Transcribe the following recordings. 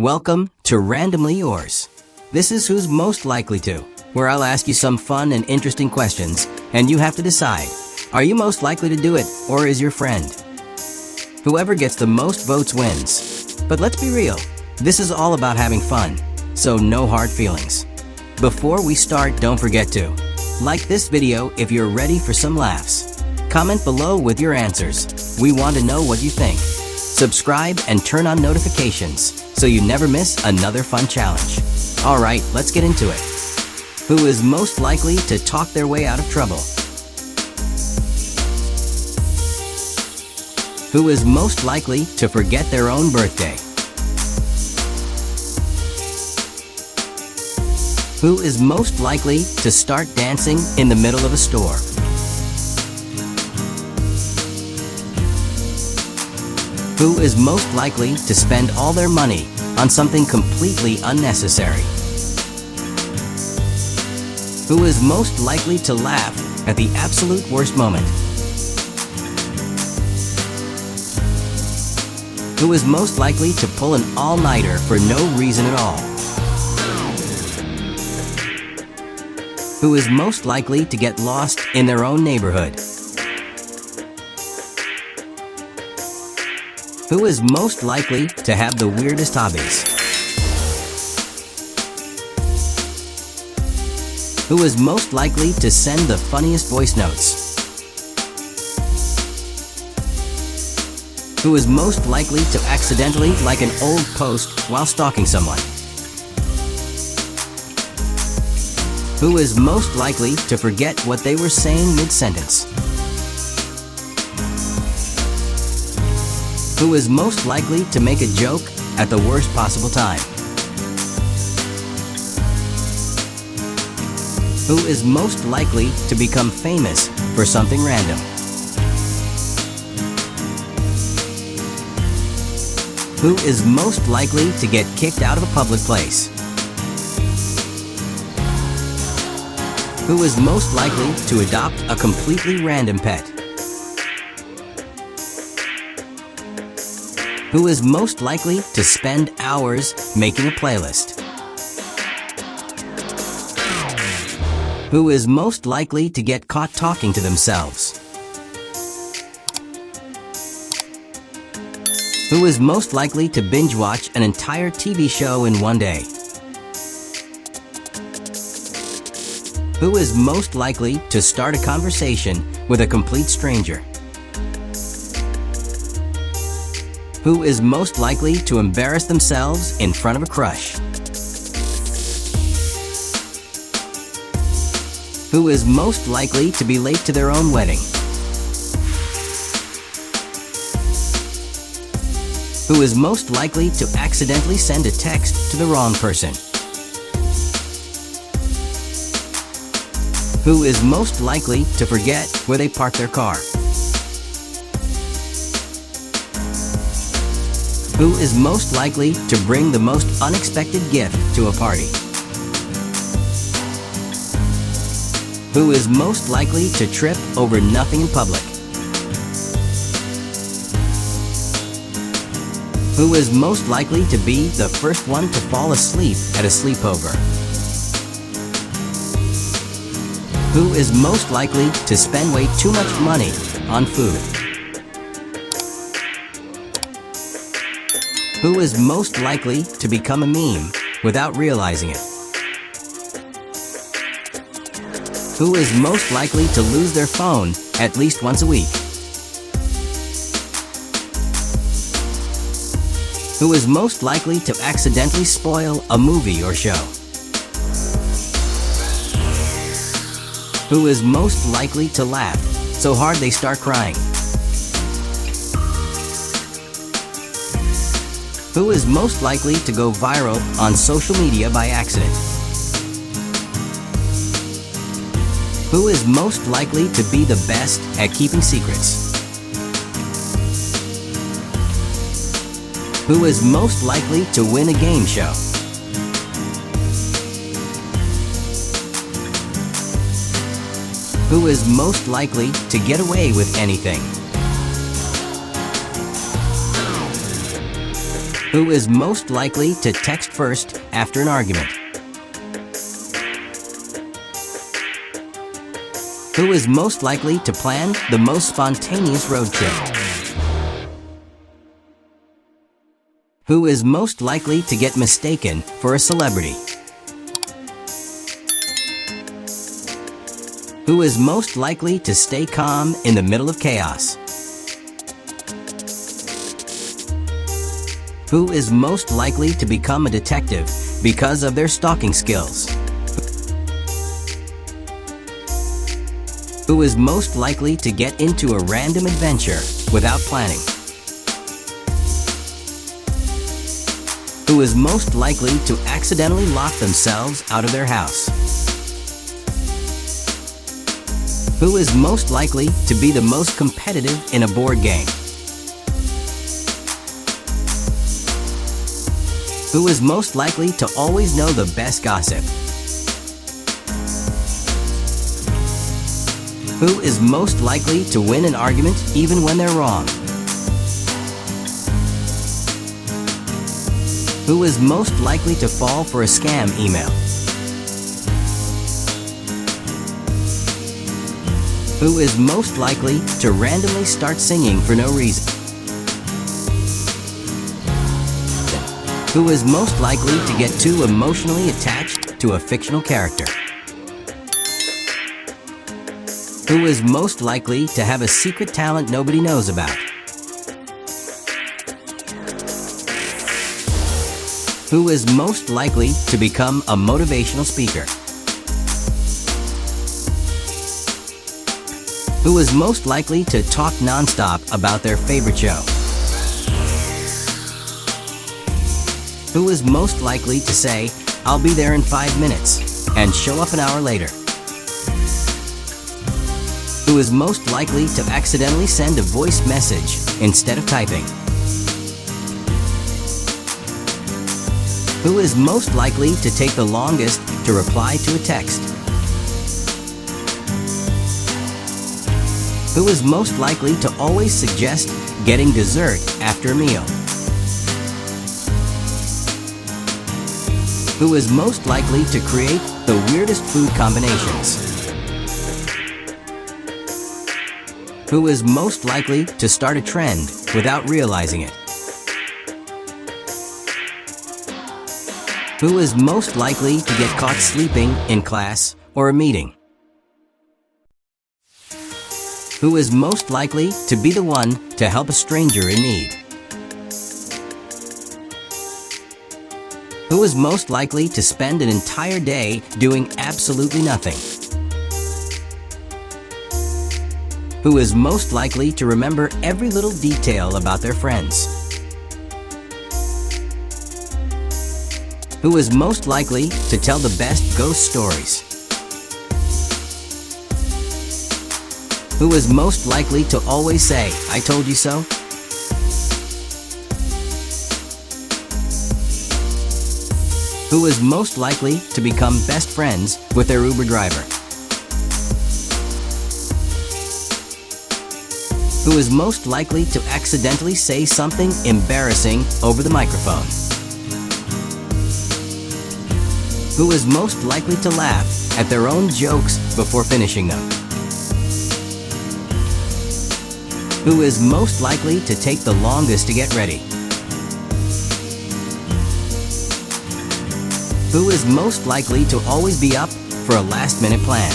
Welcome to Randomly Yours. This is Who's Most Likely To, where I'll ask you some fun and interesting questions, and you have to decide, are you most likely to do it, or is your friend? Whoever gets the most votes wins. But let's be real, this is all about having fun, so no hard feelings. Before we start, don't forget to like this video if you're ready for some laughs. Comment below with your answers. We want to know what you think. Subscribe and turn on notifications so you never miss another fun challenge. Alright, let's get into it. Who is most likely to talk their way out of trouble? Who is most likely to forget their own birthday? Who is most likely to start dancing in the middle of a store? Who is most likely to spend all their money on something completely unnecessary? Who is most likely to laugh at the absolute worst moment? Who is most likely to pull an all-nighter for no reason at all? Who is most likely to get lost in their own neighborhood? Who is most likely to have the weirdest hobbies? Who is most likely to send the funniest voice notes? Who is most likely to accidentally like an old post while stalking someone? Who is most likely to forget what they were saying mid-sentence? Who is most likely to make a joke at the worst possible time? Who is most likely to become famous for something random? Who is most likely to get kicked out of a public place? Who is most likely to adopt a completely random pet? Who is most likely to spend hours making a playlist? Who is most likely to get caught talking to themselves? Who is most likely to binge watch an entire TV show in one day? Who is most likely to start a conversation with a complete stranger? Who is most likely to embarrass themselves in front of a crush? Who is most likely to be late to their own wedding? Who is most likely to accidentally send a text to the wrong person? Who is most likely to forget where they parked their car? Who is most likely to bring the most unexpected gift to a party? Who is most likely to trip over nothing in public? Who is most likely to be the first one to fall asleep at a sleepover? Who is most likely to spend way too much money on food? Who is most likely to become a meme without realizing it? Who is most likely to lose their phone at least once a week? Who is most likely to accidentally spoil a movie or show? Who is most likely to laugh so hard they start crying? Who is most likely to go viral on social media by accident? Who is most likely to be the best at keeping secrets? Who is most likely to win a game show? Who is most likely to get away with anything? Who is most likely to text first after an argument? Who is most likely to plan the most spontaneous road trip? Who is most likely to get mistaken for a celebrity? Who is most likely to stay calm in the middle of chaos? Who is most likely to become a detective because of their stalking skills? Who is most likely to get into a random adventure without planning? Who is most likely to accidentally lock themselves out of their house? Who is most likely to be the most competitive in a board game? Who is most likely to always know the best gossip? Who is most likely to win an argument even when they're wrong? Who is most likely to fall for a scam email? Who is most likely to randomly start singing for no reason? Who is most likely to get too emotionally attached to a fictional character? Who is most likely to have a secret talent nobody knows about? Who is most likely to become a motivational speaker? Who is most likely to talk nonstop about their favorite show? Who is most likely to say, "I'll be there in 5 minutes," and show up an hour later? Who is most likely to accidentally send a voice message instead of typing? Who is most likely to take the longest to reply to a text? Who is most likely to always suggest getting dessert after a meal? Who is most likely to create the weirdest food combinations? Who is most likely to start a trend without realizing it? Who is most likely to get caught sleeping in class or a meeting? Who is most likely to be the one to help a stranger in need? Who is most likely to spend an entire day doing absolutely nothing? Who is most likely to remember every little detail about their friends? Who is most likely to tell the best ghost stories? Who is most likely to always say, "I told you so"? Who is most likely to become best friends with their Uber driver? Who is most likely to accidentally say something embarrassing over the microphone? Who is most likely to laugh at their own jokes before finishing them? Who is most likely to take the longest to get ready? Who is most likely to always be up for a last-minute plan?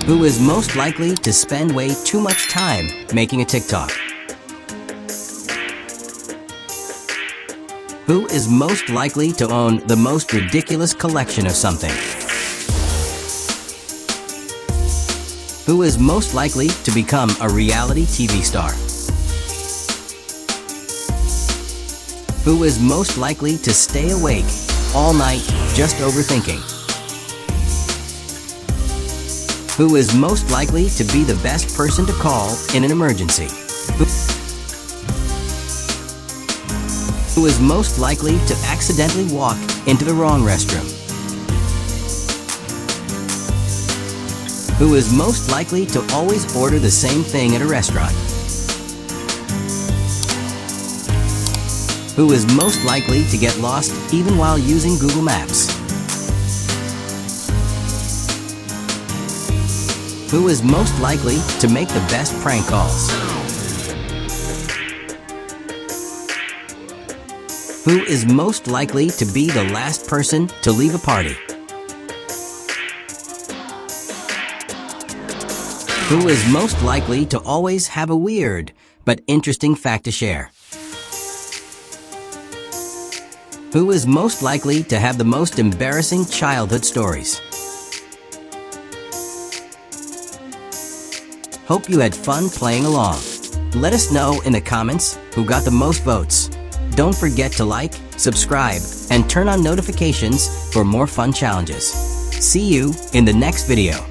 Who is most likely to spend way too much time making a TikTok? Who is most likely to own the most ridiculous collection of something? Who is most likely to become a reality TV star? Who is most likely to stay awake all night just overthinking? Who is most likely to be the best person to call in an emergency? Who is most likely to accidentally walk into the wrong restroom? Who is most likely to always order the same thing at a restaurant? Who is most likely to get lost even while using Google Maps? Who is most likely to make the best prank calls? Who is most likely to be the last person to leave a party? Who is most likely to always have a weird but interesting fact to share? Who is most likely to have the most embarrassing childhood stories? Hope you had fun playing along. Let us know in the comments who got the most votes. Don't forget to like, subscribe, and turn on notifications for more fun challenges. See you in the next video.